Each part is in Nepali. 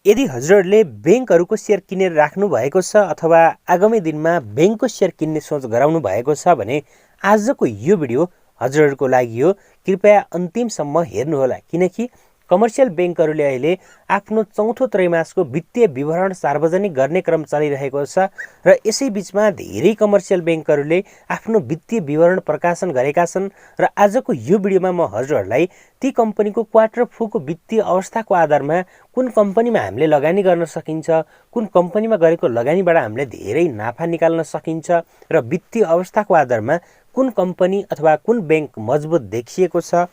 यदि हजुरहरूले बैंकहरूको शेयर किनेर राख्नु भएको छ अथवा आगामी दिनमा बैंकको शेयर किन्ने सोच गराउनु भएको छ भने आजको यो भिडियो हजुरहरूको लागि हो। कृपया अन्तिमसम्म हेर्नुहोला, किनकि कमर्सियल बैंकहरूले अहिले आफ्नो चौथो त्रैमासको वित्तीय विवरण सार्वजनिक गर्ने क्रम चलिरहेको छ र यसै बीचमा धेरै कमर्सियल बैंकहरूले आफ्नो वित्तीय विवरण प्रकाशन गरेका छन् र आजको यो भिडियोमा म हजुरहरूलाई ती कम्पनीको क्वार्टर फोरको वित्तीय अवस्थाको आधारमा कुन कम्पनीमा हामीले लगानी गर्न सकिन्छ, कुन कम्पनीमा गरेको लगानीबाट हामीले धेरै नाफा निकाल्न सकिन्छ र वित्तीय अवस्थाको आधारमा कुन कम्पनी अथवा कुन बैंक मजबुत देखिएको छ,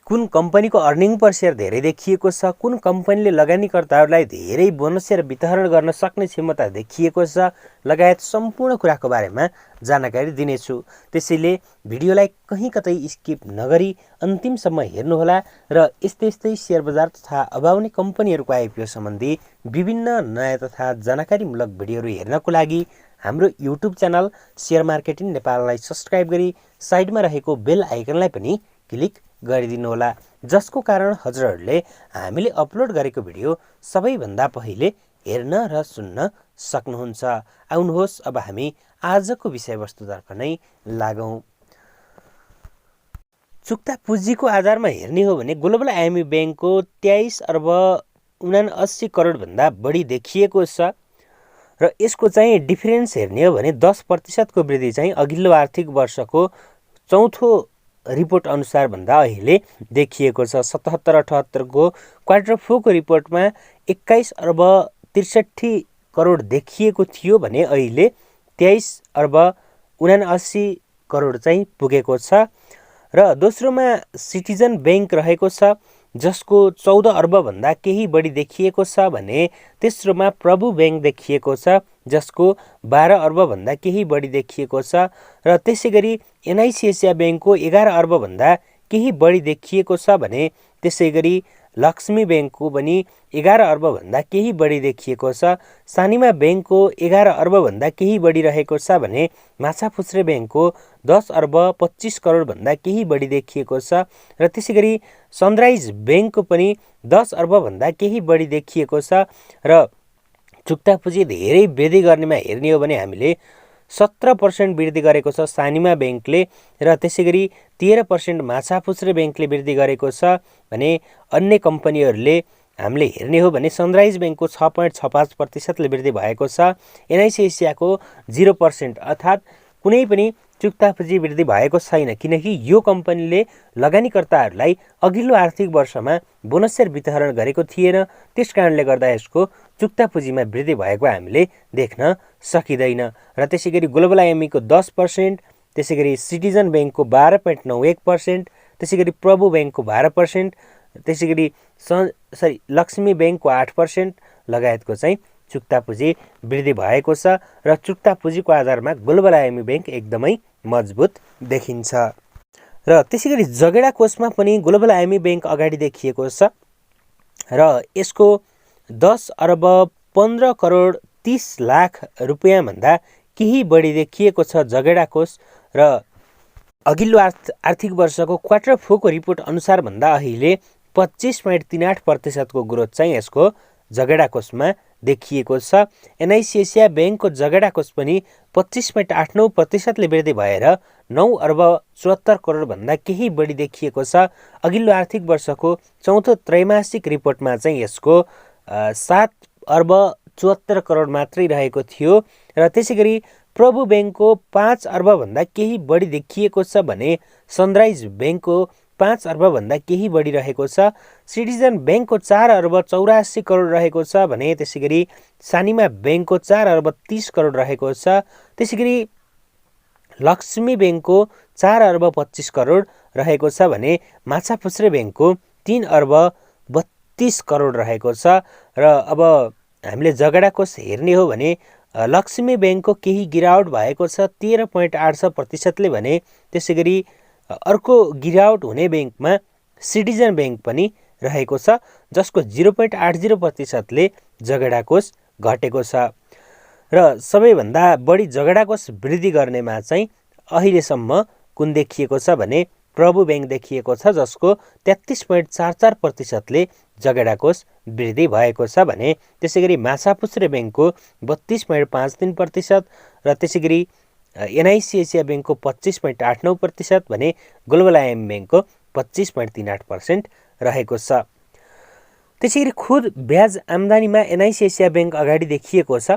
कुन कम्पनीको अर्निङ पर शेयर धेरै देखिएको छ, कुन कम्पनीले लगानीकर्ताहरूलाई धेरै बोनस शेयर वितरण गर्न सक्ने क्षमता देखिएको छ लगायत सम्पूर्ण कुराको बारेमा जानकारी दिनेछु। त्यसैले भिडियोलाई कहीँ कतै स्किप नगरी अन्तिमसम्म हेर्नुहोला र यस्तै शेयर बजार तथा अभाउने कम्पनीहरूको आइपिओ सम्बन्धी विभिन्न नयाँ तथा जानकारीमूलक भिडियोहरू हेर्नको लागि हाम्रो युट्युब च्यानल शेयर मार्केटिङ नेपाललाई सब्स्क्राइब गरी साइडमा रहेको बेल आइकनलाई पनि क्लिक गरिदिनुहोला, जसको कारण हजुरहरूले हामीले अपलोड गरेको भिडियो सबैभन्दा पहिले हेर्न र सुन्न सक्नुहुन्छ। आउनुहोस् अब हामी आजको विषयवस्तुतर्फ नै लागौं। चुक्ता पुँजीको आधारमा हेर्ने हो भने ग्लोबल आइएमबी बैंकको 23 अर्ब 79 करोड भन्दा बढी देखिएको छ र यसको चाहिँ डिफरेन्स हेर्ने हो भने 10% को वृद्धि चाहिँ अघिल्लो आर्थिक वर्षको चौथो रिपोर्ट अनुसार भन्दा अहिले देखिएको छ। 77-78 को क्वार्टर फोरको रिपोर्टमा 21 अर्ब 63 करोड देखिएको थियो भने अहिले 23 अर्ब 79 करोड चाहिँ पुगेको छ र दोस्रोमा सिटिजन बैंक रहेको छ जसको 14 अर्ब भन्दा केही बढी देखिएको छ भने तेस्रोमा प्रभु बैंक देखिएको छ जसको 12 अर्ब भन्दा केही बढी देखिएको छ र त्यसैगरी एनआइसी एसिया बैंकको 11 अर्ब भन्दा केही बढी देखिएको छ भने त्यसैगरी लक्ष्मी बैंकको पनि 11 अर्ब भन्दा केही बढी देखिएको छ। सानिमा बैंकको 11 अर्ब भन्दा केही बढी रहेको छ भने माछापुच्छ्रे बैंकको 10 अर्ब 25 करोड भन्दा केही बढी देखिएको छ र त्यसैगरी सनराइज बैंकको पनि 10 अर्ब भन्दा केही बढी देखिएको छ र चुक्ता पुँजी धेरै वृद्धि गर्नेमा हेर्ने हो भने हामीले 17% वृद्धि गरेको छ सानिमा बैंकले र त्यसैगरी 13% माछापुच्छ्रे बैंकले वृद्धि गरेको छ भने अन्य कम्पनीहरूले हामीले हेर्ने हो भने सनराइज बैंकको 6.65% ले वृद्धि भएको छ। एनआइसी एसियाको 0% अर्थात् कुनै पनि चुक्ता पुँजी वृद्धि भएको छैन, किनकि यो कम्पनीले लगानीकर्ताहरूलाई अघिल्लो आर्थिक वर्षमा बोनस शेयर वितरण गरेको थिएन। त्यसकारणले गर्दा यसको चुक्ता पुँजीमा वृद्धि भएको हामीले देख्न सकिँदैन र त्यसैगरी ग्लोबल आइएमईको 10%, त्यसैगरी सिटिजन बैंकको 12.91%, त्यसैगरी प्रभु बैंकको 12%, त्यसैगरी लक्ष्मी बैंकको 8% लगायतको चाहिँ चुक्ता पुँजी वृद्धि भएको छ र चुक्ता पुँजीको आधारमा ग्लोबल आइएमबी बैंक एकदमै मजबुत देखिन्छ र त्यसैगरी जगेडा कोषमा पनि ग्लोबल आइएमबी बैंक अगाडि देखिएको छ र यसको 10 अर्ब 15 करोड 30 लाख रुपियाँ भन्दा केही बढी देखिएको छ जगेडा कोष र अघिल्लो आर्थिक वर्षको क्वार्टर फोरको रिपोर्ट अनुसार भन्दा अहिले 25.38% को ग्रोथ चाहिँ यसको जगेडा कोषमा देखिएको छ। एनआइसी एसिया बैंकको जगेडा कोष पनि 25.89% ले वृद्धि भएर 9 अर्ब 74 करोड भन्दा केही बढी देखिएको छ। अघिल्लो आर्थिक वर्षको चौथो त्रैमासिक रिपोर्टमा चाहिँ यसको 7 अर्ब 74 करोड मात्रै रहेको थियो र त्यसैगरी प्रभु बैंकको 5 अर्ब भन्दा केही बढी देखिएको छ भने सनराइज बैंकको 5 अर्ब भन्दा केही बढी रहेको छ। सिटिजन बैंकको 4 अर्ब 84 करोड रहेको छ भने त्यसैगरी सानिमा बैंकको 4 अर्ब 30 करोड रहेको छ। त्यसैगरी लक्ष्मी बैंकको 4 अर्ब 25 करोड रहेको छ भने माछापुच्छ्रे बैंकको 3 अर्ब 32 करोड रहेको छ र अब हामीले जगेडा कोष हेर्ने हो भने लक्ष्मी बैंकको केही गिरावट भएको छ 13.86% ले भने त्यसैगरी अर्को गिरावट हुने बैंकमा सिटिजन बैंक पनि रहेको छ जसको 0.80% ले जगेडा कोष घटेको छ र सबैभन्दा बढी जगेडा कोष वृद्धि गर्नेमा चाहिँ अहिलेसम्म कुन देखिएको छ भने प्रभु बैंक देखिएको छ जसको 33.44% ले जगेडा कोष वृद्धि भएको छ भने त्यसैगरी माछापुच्छ्रे बैंकको 32.53% र त्यसैगरी एनआइसी एसिया बैंकको 25.89% भने ग्लोबल आइएमएफ बैंकको 25.38% रहेको छ। त्यसैगरी खुद ब्याज आम्दानीमा एनआइसी एसिया बैंक अगाडि देखिएको छ।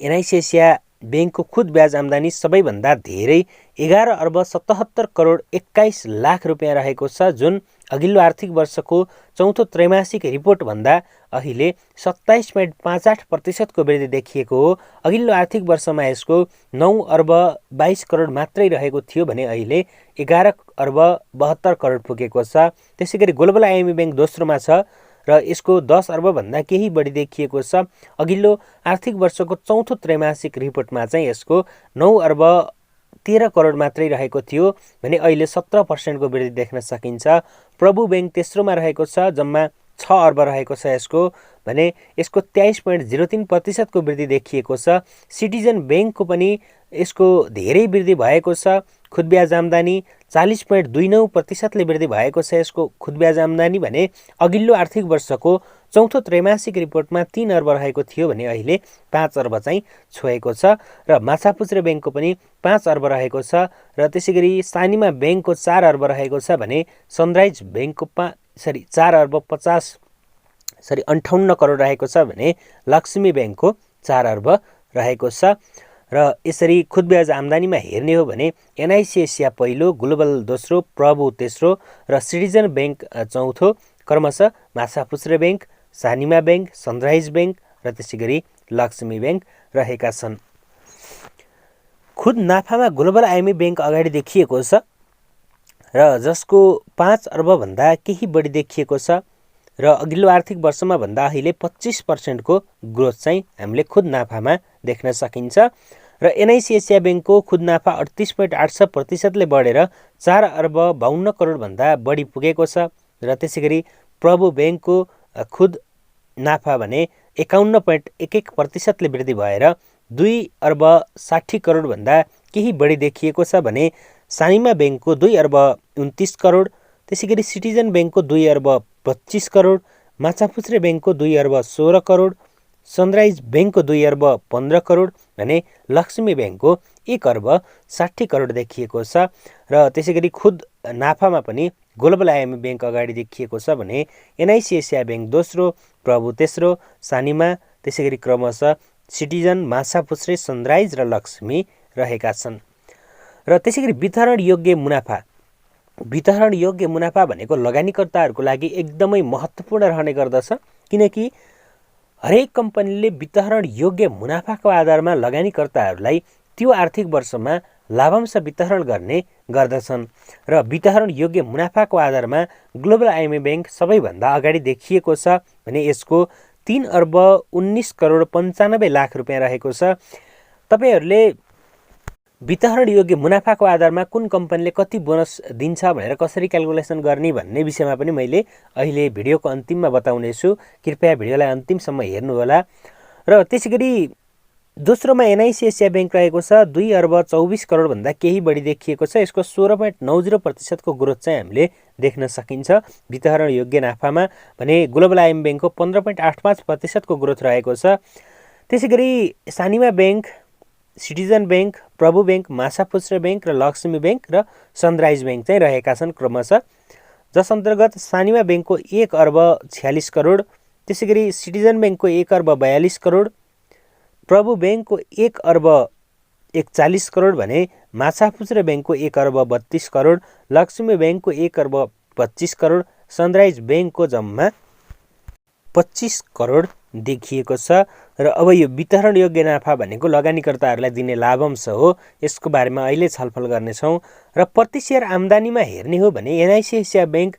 एनआइसी एसिया बैंकको खुद ब्याज आम्दानी सबैभन्दा धेरै 11 अर्ब 77 करोड 21 लाख रुपियाँ रहेको छ, जुन अघिल्लो आर्थिक वर्षको चौथो त्रैमासिक रिपोर्टभन्दा अहिले 27.58% को वृद्धि देखिएको हो। अघिल्लो आर्थिक वर्षमा यसको 9 अर्ब 22 करोड मात्रै रहेको थियो भने अहिले 11 अर्ब 72 करोड पुगेको छ। त्यसैगरी ग्लोबल आइएमएफ बैंक दोस्रोमा छ र यसको 10 अर्बभन्दा केही बढी देखिएको छ। अघिल्लो आर्थिक वर्षको चौथो त्रैमासिक रिपोर्टमा चाहिँ यसको 9 अर्ब 13 करोड मात्रै रहेको थियो भने अहिले 17% को वृद्धि देख्न सकिन्छ। प्रभु बैंक तेस्रोमा रहेको छ, जम्मा 6 अर्ब रहेको छ यसको भने यसको 23.03% को वृद्धि देखिएको छ। सिटिजन बैंकको पनि यसको धेरै वृद्धि भएको छ। खुद ब्याज आम्दानी 40.29% ले वृद्धि भएको छ यसको खुद ब्याज आम्दानी भने अघिल्लो आर्थिक वर्षको चौथो त्रैमासिक रिपोर्टमा 3 अर्ब रहेको थियो भने अहिले 5 अर्ब चाहिँ छोएको छ र माछापुच्छ्रे बैंकको पनि 5 अर्ब रहेको छ र त्यसैगरी सानिमा बैंकको 4 अर्ब रहेको छ भने सनराइज बैंकको 4 अर्ब 58 करोड रहेको छ भने लक्ष्मी बैंकको 4 अर्ब रहेको छ। र यसरी खुद ब्याज आम्दानीमा हेर्ने हो भने एनआइसी एसिया पहिलो, ग्लोबल दोस्रो, प्रभु तेस्रो र सिटिजन बैंक चौथो, क्रमशः Machhapuchchhre bank, Sanima bank, sunrise bank र त्यसैगरी लक्ष्मी बैंक रहेका छन्। खुद नाफामा ग्लोबल आइएमएफ बैंक अगाडि देखिएको छ र जसको 5 अर्बभन्दा केही बढी देखिएको छ र अघिल्लो आर्थिक वर्षमा भन्दा अहिले 25% को ग्रोथ चाहिँ हामीले खुद नाफामा देख्न सकिन्छ र एनआइसी एसिया बैंकको खुद नाफा 38.86% ले बढेर 4 अर्ब 52 करोडभन्दा बढी पुगेको छ र त्यसैगरी प्रभु बैंकको खुद नाफा भने 51.11% ले वृद्धि भएर 2 अर्ब 60 करोडभन्दा केही बढी देखिएको छ भने सानिमा बैंकको 2 अर्ब 29 करोड, त्यसैगरी सिटिजन बैंकको 2 अर्ब 25 करोड, माछापुच्छ्रे बैंकको 2 अर्ब 16 करोड, सनराइज बैंकको 2 अर्ब 15 करोड भने लक्ष्मी बैंकको 1 अर्ब 60 करोड देखिएको छ र त्यसैगरी खुद नाफामा पनि ग्लोबल आइएमएफ बैंक अगाडि देखिएको छ भने एनआइसी एसिया बैंक दोस्रो, प्रभु तेस्रो, सानिमा त्यसैगरी क्रमशः सिटिजन, माछापुच्छ्रे, सनराइज र लक्ष्मी रहेका छन्। र त्यसैगरी वितरण योग्य मुनाफा भनेको लगानीकर्ताहरूको लागि एकदमै महत्त्वपूर्ण रहने गर्दछ, किनकि हरेक कम्पनीले वितरण योग्य मुनाफाको आधारमा लगानीकर्ताहरूलाई त्यो आर्थिक वर्षमा लाभांश वितरण गर्ने गर्दछन् र वितरण योग्य मुनाफाको आधारमा ग्लोबल आइएमएफ बैंक सबैभन्दा अगाडि देखिएको छ भने यसको 3 अर्ब 19 करोड 95 लाख रुपियाँ रहेको छ। तपाईहरूले वितरण योग्य मुनाफाको आधारमा कुन कम्पनीले कति बोनस दिन्छ भनेर कसरी क्याल्कुलेसन गर्ने भन्ने विषयमा पनि मैले अहिले भिडियोको अन्तिममा बताउनेछु। कृपया भिडियोलाई अन्तिमसम्म हेर्नुहोला। र त्यसैगरी दोस्रोमा एनआइसी एसिया बैंक रहेको छ, 2 अर्ब 24 करोडभन्दा केही बढी देखिएको छ। यसको 16.90% को ग्रोथ चाहिँ हामीले देख्न सकिन्छ वितरण योग्य नाफामा भने ग्लोबल आइएमएफ बैंकको 15.85% को ग्रोथ रहेको छ। त्यसैगरी सानिमा बैंक, सिटिजन बैंक, प्रभु बैंक, माछापुच्छ्रे बैंक र लक्ष्मी बैंक र सनराइज बैंक चाहिँ रहेका छन् क्रमशः, जस अन्तर्गत सानिमा बैंकको 1 अर्ब 46 करोड, त्यसैगरी सिटिजन बैंकको 1 अर्ब 42 करोड, प्रभु बैंकको 1 अर्ब 41 करोड भने माछापुच्छ्रे बैंकको 1 अर्ब 32 करोड, लक्ष्मी बैंकको 1 अर्ब 25 करोड, सनराइज बैंकको जम्मा 25 करोड देखिएको छ। र अब यो वितरण योग्य नाफा भनेको लगानीकर्ताहरूलाई दिने लाभांश हो, यसको बारेमा अहिले छलफल गर्नेछौँ। र प्रति शेयर आम्दानीमा हेर्ने हो भने एनआइसी एसिया बैंक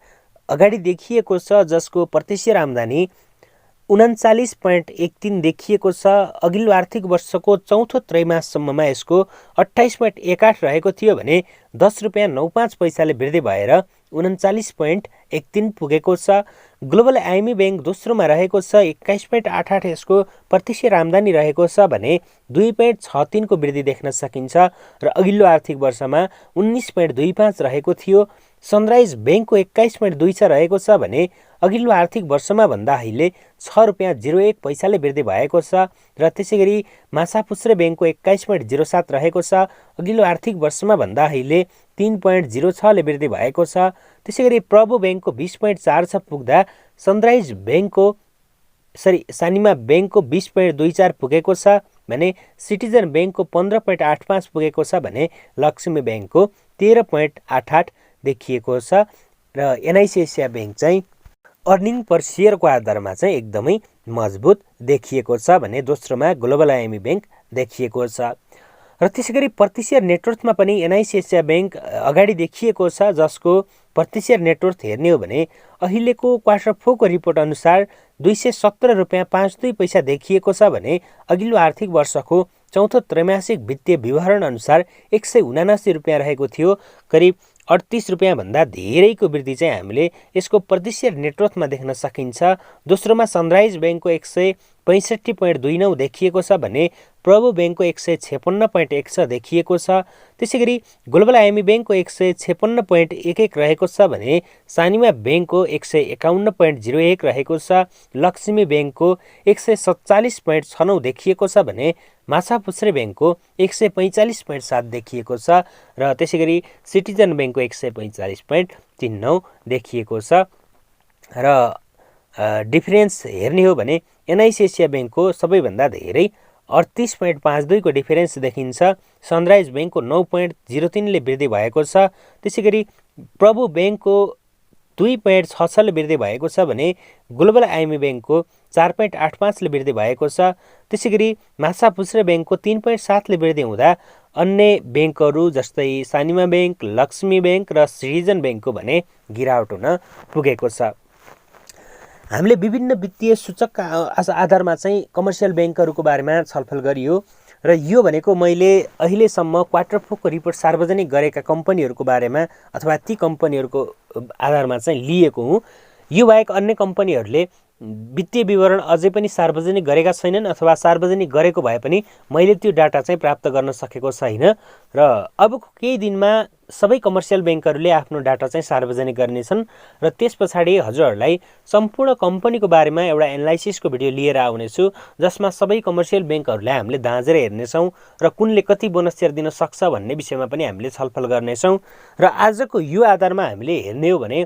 अगाडि देखिएको छ, जसको प्रति शेयर आम्दानी 39.13 देखिएको छ। अघिल्लो आर्थिक वर्षको चौथो त्रैमाससम्ममा यसको 28.18 रहेको थियो भने 10 रुपियाँ 95 पैसाले वृद्धि भएर 39.13 पुगेको छ। ग्लोबल आइएमएफ बैंक दोस्रोमा रहेको छ, 21.88 यसको प्रति शेयर आम्दानी रहेको छ भने 2.63 को वृद्धि देख्न सकिन्छ र अघिल्लो आर्थिक वर्षमा 19.25 रहेको थियो। सनराइज बैंकको 21.26 रहेको छ भने अघिल्लो आर्थिक वर्षमा भन्दा अहिले 6 रुपियाँ 01 पैसाले वृद्धि भएको छ र त्यसै गरी माछापुच्छ्रे ब्याङ्कको 21.07 रहेको छ। अघिल्लो आर्थिक वर्षमा भन्दा अहिले 3.06 ले वृद्धि भएको छ। त्यसै गरी प्रभु ब्याङ्कको 20.46 पुग्दा सानिमा ब्याङ्कको 20.24 पुगेको छ भने सिटिजन ब्याङ्कको 15.85 पुगेको छ भने लक्ष्मी ब्याङ्कको 13.88 देखिएको छ र एनआइसी एसिया ब्याङ्क चाहिँ अर्निङ पर सेयरको आधारमा चाहिँ एकदमै मजबुत देखिएको छ भने दोस्रोमा ग्लोबल आइएमई ब्याङ्क देखिएको छ। र त्यसै गरी प्रति सेयर नेटवर्थमा पनि एनआइसी एसिया ब्याङ्क अगाडि देखिएको छ, जसको प्रति सेयर नेटवर्थ हेर्ने हो भने अहिलेको क्वार्टर 4 को रिपोर्ट अनुसार 217 रुपियाँ 52 पैसा देखिएको छ भने अघिल्लो आर्थिक वर्षको चौथो त्रैमासिक वित्तीय विवरण अनुसार 179 रुपियाँ रहेको थियो। करिब 38 रुपियाँ भन्दा धेरैको वृद्धि चाहिँ हामीले यसको प्रति सेयर नेटवर्थमा देख्न सकिन्छ। दोस्रोमा सनराइज ब्याङ्कको 165.29 देखिएको छ भने प्रभु ब्याङ्कको 156.16 देखिएको छ। त्यसै गरी ग्लोबल आइएमई ब्याङ्कको 156.11 रहेको छ भने सानिमा ब्याङ्कको 151.01 रहेको छ। लक्ष्मी ब्याङ्कको 147.69 देखिएको छ भने माछापुच्छ्रे ब्याङ्कको 145.7 देखिएको छ र त्यसै गरी सिटिजन ब्याङ्कको 145.39 देखिएको छ। र डिफरेन्स हेर्ने हो भने एनआइसी एसिया ब्याङ्कको सबैभन्दा धेरै 38.52 को डिफरेन्स देखिन्छ। सनराइज ब्याङ्कको 9.03 ले वृद्धि भएको छ। त्यसै गरी प्रभु ब्याङ्कको 2.66 ले वृद्धि भएको छ भने ग्लोबल आइएमई ब्याङ्कको 4.85 ले वृद्धि भएको छ। त्यसै गरी माछापुच्छ्रे ब्याङ्कको 3.7 ले वृद्धि हुँदा अन्य ब्याङ्कहरू जस्तै सानिमा ब्याङ्क, लक्ष्मी ब्याङ्क र सिटिजन ब्याङ्कको भने गिरावट हुन पुगेको छ। हामीले विभिन्न वित्तीय सूचक आधारमा चाहिँ कमर्सियल ब्याङ्कहरूको बारेमा छलफल गरियो र यो भनेको मैले अहिलेसम्म क्वार्टर 4 को रिपोर्ट सार्वजनिक गरेका कम्पनीहरूको बारेमा अथवा ती कम्पनीहरूको आधारमा चाहिँ लिएको हुँ। यो बाहेक अन्य कम्पनीहरूले वित्तीय विवरण अझै पनि सार्वजनिक गरेका छैनन् अथवा सार्वजनिक गरेको भए पनि मैले त्यो डाटा चाहिँ प्राप्त गर्न सकेको छैन र अबको केही दिनमा सबै कमर्सियल ब्याङ्कहरूले आफ्नो डाटा चाहिँ सार्वजनिक गर्नेछन् र त्यस पछाडि हजुरहरूलाई सम्पूर्ण कम्पनीको बारेमा एउटा एनालाइसिसको भिडियो लिएर आउनेछु, जसमा सबै कमर्सियल ब्याङ्कहरूलाई हामीले दाँजेर हेर्नेछौँ र कुनले कति बोनस सेयर दिन सक्छ भन्ने विषयमा पनि हामीले छलफल गर्नेछौँ। र आजको यो आधारमा हामीले हेर्ने हो भने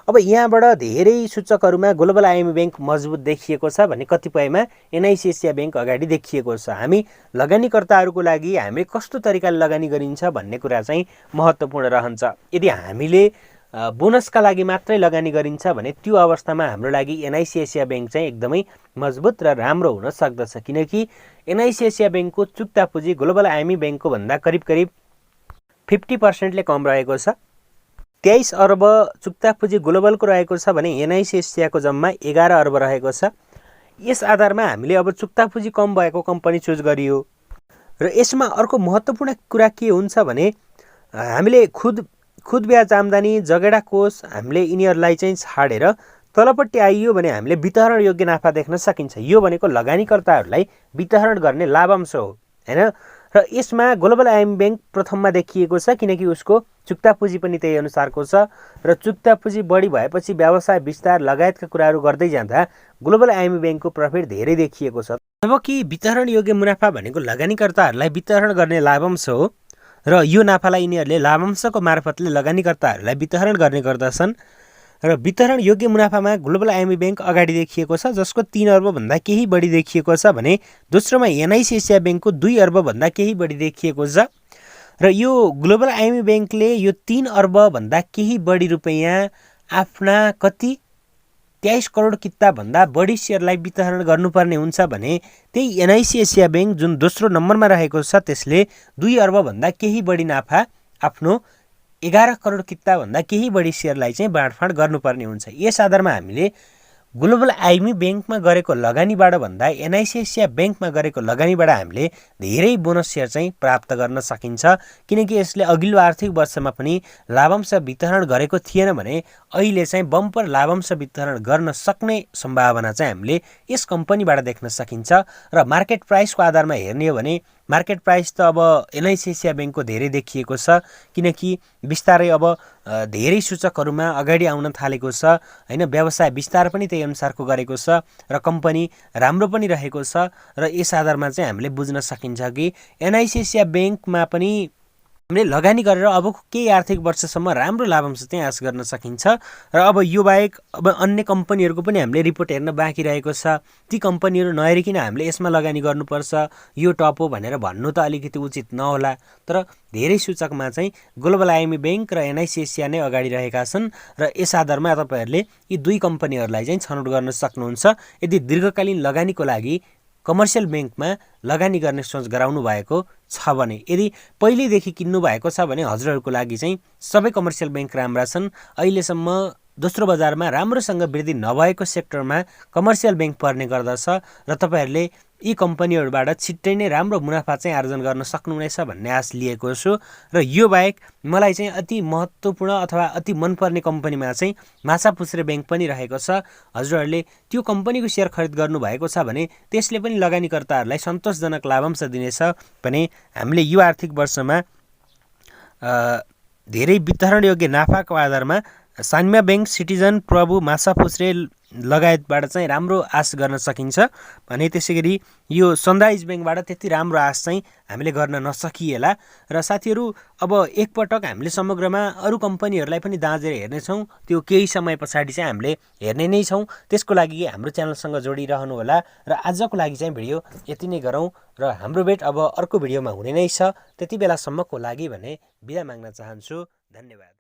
अब यहाँबाट धेरै सूचकहरूमा ग्लोबल आइएमई ब्याङ्क मजबुत देखिएको छ भने कतिपयमा एनआइसी एसिया ब्याङ्क अगाडि देखिएको छ। हामी लगानीकर्ताहरूको लागि हामीले कस्तो तरिकाले लगानी गरिन्छ भन्ने कुरा चाहिँ महत्त्वपूर्ण रहन्छ। यदि हामीले बोनसका लागि मात्रै लगानी गरिन्छ भने त्यो अवस्थामा हाम्रो लागि एनआइसी एसिया ब्याङ्क चाहिँ एकदमै मजबुत र राम्रो हुन सक्दछ, किनकि एनआइसी एसिया ब्याङ्कको चुक्ता पुँजी ग्लोबल आइएमई ब्याङ्कको भन्दा करिब 50% ले कम रहेको छ। 23 अर्ब चुक्ता पुँजी ग्लोबलको रहेको छ भने एनआइसी एसियाको जम्मा 11 अर्ब रहेको छ। यस आधारमा हामीले अब चुक्ता पुँजी कम भएको कम्पनी चुज गरियो र यसमा अर्को महत्त्वपूर्ण कुरा के हुन्छ भने हामीले खुद ब्याज आम्दानी, जगेडा कोष हामीले यिनीहरूलाई चाहिँ छाडेर तलपट्टि आइयो भने हामीले वितरण योग्य नाफा देख्न सकिन्छ। यो भनेको लगानीकर्ताहरूलाई वितरण गर्ने लाभांश हो, हैन? र यसमा ग्लोबल आइएमई ब्याङ्क प्रथममा देखिएको छ किनकि उसको चुक्ता पुँजी पनि त्यही अनुसारको छ र चुक्ता पुँजी बढी भएपछि व्यवसाय विस्तार लगायतका कुराहरू गर्दै जाँदा ग्लोबल आइएमई ब्याङ्कको प्रफिट धेरै देखिएको छ। जबकि वितरण योग्य मुनाफा भनेको लगानीकर्ताहरूलाई वितरण गर्ने लाभांश हो र यो नाफालाई यिनीहरूले लाभांशको मार्फतले लगानीकर्ताहरूलाई वितरण गर्ने गर्दछन् र वितरण योग्य मुनाफामा ग्लोबल आइएमई ब्याङ्क अगाडि देखिएको छ, जसको 3 अर्बभन्दा केही बढी देखिएको छ भने दोस्रोमा एनआइसी एसिया ब्याङ्कको 2 अर्बभन्दा केही बढी देखिएको छ। र यो ग्लोबल आइएमई ब्याङ्कले यो 3 अर्बभन्दा केही बढी रुपैयाँ आफ्ना कति 23 करोड किताभन्दा बढी सेयरलाई वितरण गर्नुपर्ने हुन्छ भने त्यही एनआइसी एसिया ब्याङ्क जुन दोस्रो नम्बरमा रहेको छ त्यसले 2 अर्बभन्दा केही बढी नाफा आफ्नो 11 करोड किताभन्दा केही बढी सेयरलाई चाहिँ बाँडफाँड गर्नुपर्ने हुन्छ। यस आधारमा हामीले ग्लोबल आइएमई ब्याङ्कमा गरेको लगानीबाट भन्दा एनआइसी एसिया ब्याङ्कमा गरेको लगानीबाट हामीले धेरै बोनस सेयर चाहिँ प्राप्त गर्न सकिन्छ, किनकि यसले अघिल्लो आर्थिक वर्षमा पनि लाभांश वितरण गरेको थिएन भने अहिले चाहिँ बम्पर लाभांश वितरण गर्न सक्ने सम्भावना चाहिँ हामीले यस कम्पनीबाट देख्न सकिन्छ। र मार्केट प्राइसको आधारमा हेर्ने हो भने मार्केट प्राइस त अब एनआइसी एसिया ब्याङ्कको धेरै देखिएको छ, किनकि बिस्तारै अब धेरै सूचकहरूमा अगाडि आउन थालेको छ होइन। व्यवसाय विस्तार पनि त्यही अनुसारको गरेको छ र कम्पनी राम्रो पनि रहेको छ र यस आधारमा चाहिँ हामीले बुझ्न सकिन्छ कि एनआइसी एसिया ब्याङ्कमा पनि हामीले लगानी गरेर अबको केही आर्थिक वर्षसम्म राम्रो लाभांश चाहिँ आश गर्न सकिन्छ। र अब यो बाहेक अब अन्य कम्पनीहरूको पनि हामीले रिपोर्ट हेर्न बाँकी रहेको छ। ती कम्पनीहरू नहेरिकन हामीले यसमा लगानी गर्नुपर्छ, यो टप हो भनेर भन्नु त अलिकति उचित नहोला। तर धेरै सूचकमा चाहिँ ग्लोबल आइएमई ब्याङ्क र एनआइसी एसिया नै अगाडि रहेका छन् र यस आधारमा तपाईँहरूले यी दुई कम्पनीहरूलाई चाहिँ छनौट गर्न सक्नुहुन्छ। यदि दीर्घकालीन लगानीको लागि कमर्सियल ब्याङ्कमा लगानी गर्ने सोच गराउनु भएको छ भने, यदि पहिलेदेखि किन्नु भएको छ भने हजुरहरूको लागि चाहिँ सबै कमर्सियल ब्याङ्क राम्रा छन्। अहिलेसम्म दोस्रो बजारमा राम्रोसँग वृद्धि नभएको सेक्टरमा कमर्सियल ब्याङ्क पर्ने गर्दछ र तपाईँहरूले यी कम्पनीहरूबाट छिट्टै नै राम्रो मुनाफा चाहिँ आर्जन गर्न सक्नुहुनेछ भन्ने आश लिएको छु। र यो बाहेक मलाई चाहिँ अति महत्त्वपूर्ण अथवा अति मनपर्ने कम्पनीमा चाहिँ माछापुच्छ्रे ब्याङ्क पनि रहेको छ। हजुरहरूले त्यो कम्पनीको सेयर खरिद गर्नुभएको छ भने त्यसले पनि लगानीकर्ताहरूलाई सन्तोषजनक लाभांश दिनेछ भने हामीले यो आर्थिक वर्षमा धेरै वितरणयोग्य नाफाको आधारमा सान्म्या ब्याङ्क, सिटिजन, प्रभु, माछापुच्छ्रे लगायतबाट चाहिँ राम्रो आश गर्न सकिन्छ भने त्यसै गरी यो सनराइज ब्याङ्कबाट त्यति राम्रो आश चाहिँ हामीले गर्न नसकिएला। र साथीहरू अब एकपटक हामीले समग्रमा अरू कम्पनीहरूलाई पनि दाँजेर हेर्नेछौँ, त्यो केही समय पछाडि चाहिँ हामीले हेर्ने नै छौँ। त्यसको लागि हाम्रो च्यानलसँग जोडिरहनु होला र आजको लागि चाहिँ भिडियो यति नै गरौँ र हाम्रो भेट अब अर्को भिडियोमा हुने नै छ। त्यति बेलासम्मको लागि भने बिदा माग्न चाहन्छु। धन्यवाद।